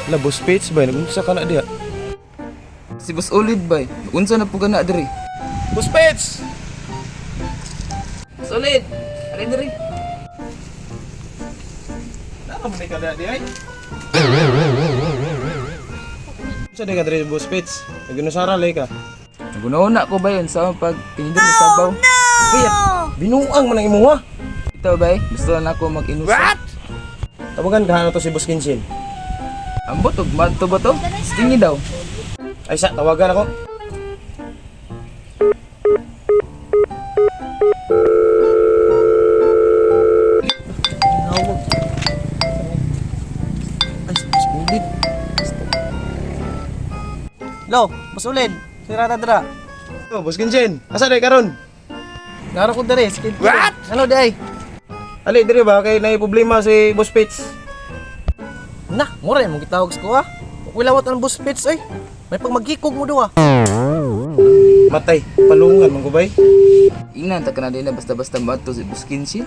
La boss Page bay, nagunsa ka na diha. Si Boss Ulid bay, unsa na po gana diri? Boss Page! Boss Ulid, alin diri? Naka man ka di ay. Sa di ka diri boss Page. Nagunusara lay ka. Nagunauna ko ba yun sa pag pinindot sa sabaw? Kaya binuang man ang imuha. Ito bay, gusto na ako mag-inusa. What? Tawagan ka na to si Boss Kinshin. Ambot og madto ba to? Stingi daw. Ay sa tawagan ako. Nawag. Ay, sulit. Lo, Boss Ulid, sirata dira. Oh, Boss Kinshin, asa day karon? Naro ko diri, skid. What? Ano day? Ali diri ba kay nay problema si Boss Page? Na, mura yung gitawag sa ko ha. Wilawat ang Boss Page oy. May pag magkikog mo duwa. Matay, palungan man ko bay. Ingnan ta kana din na basta-basta madto si Boss Kinshin.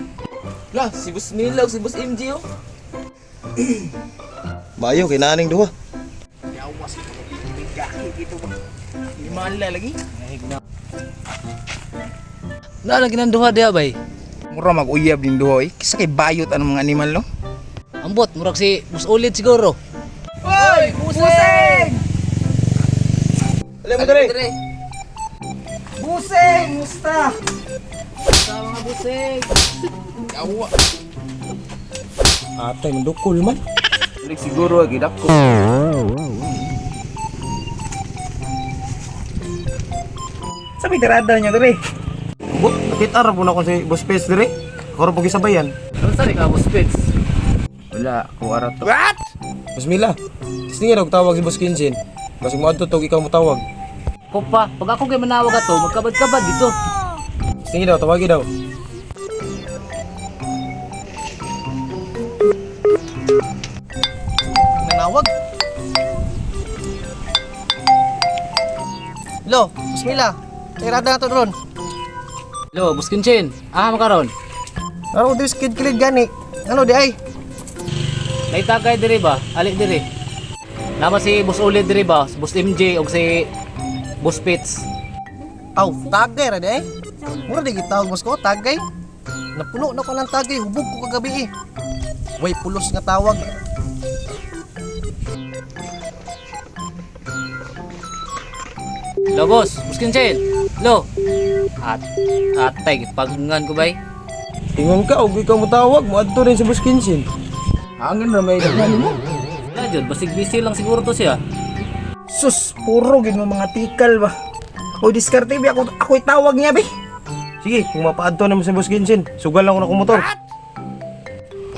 La, si Boss Nilaw, si Boss MJ oh. Bayo kay naning duha. Himala lagi. Lagi ng duha dia bay. Mura mag-uyab din duha eh. Kisa kay bayot anong mga animal no? Ambot, murag si Boss Ulid siguro. Hoy, Buseng! Ali mo diri. Buseng, musta? Sa mga buseng. Yawa. Atay mandukol man. Balik siguro gidak ko. Sabi tirada niya diri. Bot, nakita ra po na ko si Boss Page diri. Ako ra po gisabayan. Ano sa ka Boss Page? Wala, kuwara to. What? Boss Mila, tistingin ako tawag si Boss Kinshin. Kasi mo adto tog ikaw mo tawag. Ko pa, pag ako kay manawag ato, magkabad-kabad dito. Tistingin daw, tawagi daw. Nanawag. Lo, Bismillah. Sirata na to dron. Lo, Boss Kinshin. Makaron. Ano diri skid kilid gani? Ano di ay? Naitagay diri ba? Ali diri. Nama si Boss Ulid diri ba? Si Boss MJ o si Boss Pits. Aw, tagay ra di ay. Mura di gitawag boss ko, tagay. Napuno na ko ng tagay, hubog ko kagabi eh. Way pulos nga tawag. Lo, Boss Kinshin. Lo. Atay, pagungan ko bay. Ingon ka, og ikaw mo tawag, mo adto rin si Boss Kinshin. Hangin na may daghan mo. Na jud, basig busy lang siguro to siya. Sus, puro gid mo mga tikal ba. Ako diskarte bi ako tawag niya bi. Sige, kung mapaadto na mo si Boss Kinshin, sugal lang ko na kong motor.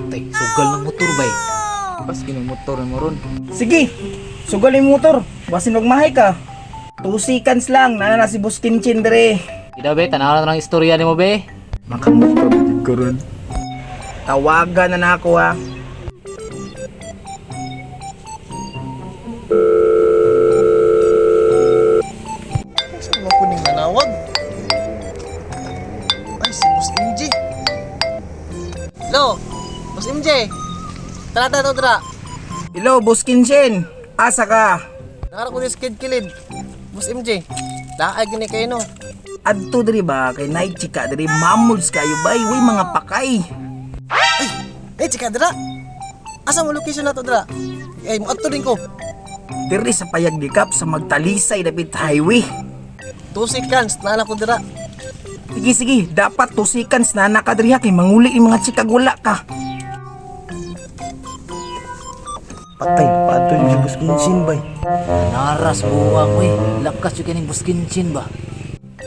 Atay, sugal ng motor bay. Pas kinang motor mo ron. Sige. Sugal yung motor. Basin magmahay ka. 2 seconds lang na si Boss Kinshin dire. Ida be, tanaw na ng istorya nimo be. Makamot ka bigid ko ron. Tawagan na ako ha. Saan mo kuning nanawag? Ay, si Boss MJ. Lo, Boss MJ. Tara to dra. Hello, Boss Kinshin. Asa ka? Nakara ko dis kid kilid. Boss MJ. Laay gini kayo no. Adto diri ba kay night chika diri mamuds kayo bay way mga pakay. Eh, chika dra. Asa mo location na to dra? Eh, mo adto din ko. Diri sa payag dikap sa Magtalisay dapit highway. 2 seconds na ko dra. Sige, dapat 2 seconds na nakadriha kay manguli yung mga chika gula ka. Patay, paadto yung si Boss Kinshin bay. Naras buwa ko eh. Lakas yung kaning Boss Kinshin ba?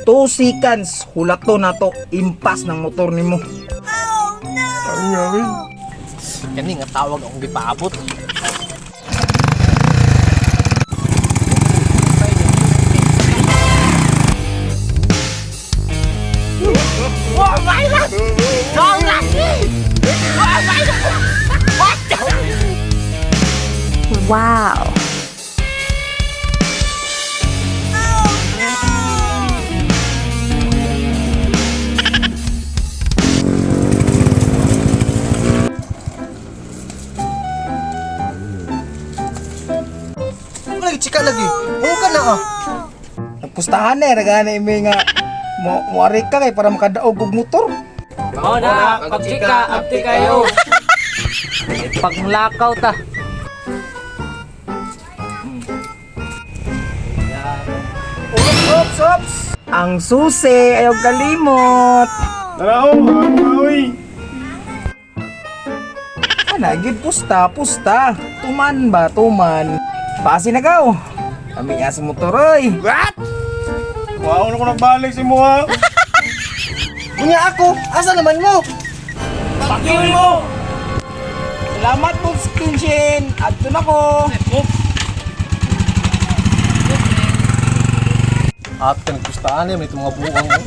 2 seconds, hulato na to, impas ng motor nimo. Kani nga tawag akong gipaabot. Wow. lagi. Mungkin na ah. Nagpustahan eh, nagana imi nga muari ka kay para makadaog og motor. Mao na, pagchika, abti kayo. Paglakaw ta. Ops. Ang susi, ayaw kalimot. Tara, mawi. Nagid pusta. Tuman ba, tuman. Pasi na ka, Kami nga sa motor, oy. Wow, na ko nagbalik si mo ha. Unya ako, asa naman mo? Pakiyoy mo! Salamat po, Skinshin! Adto na ko! At kanagpustahan niya, may itong mga buwang mo.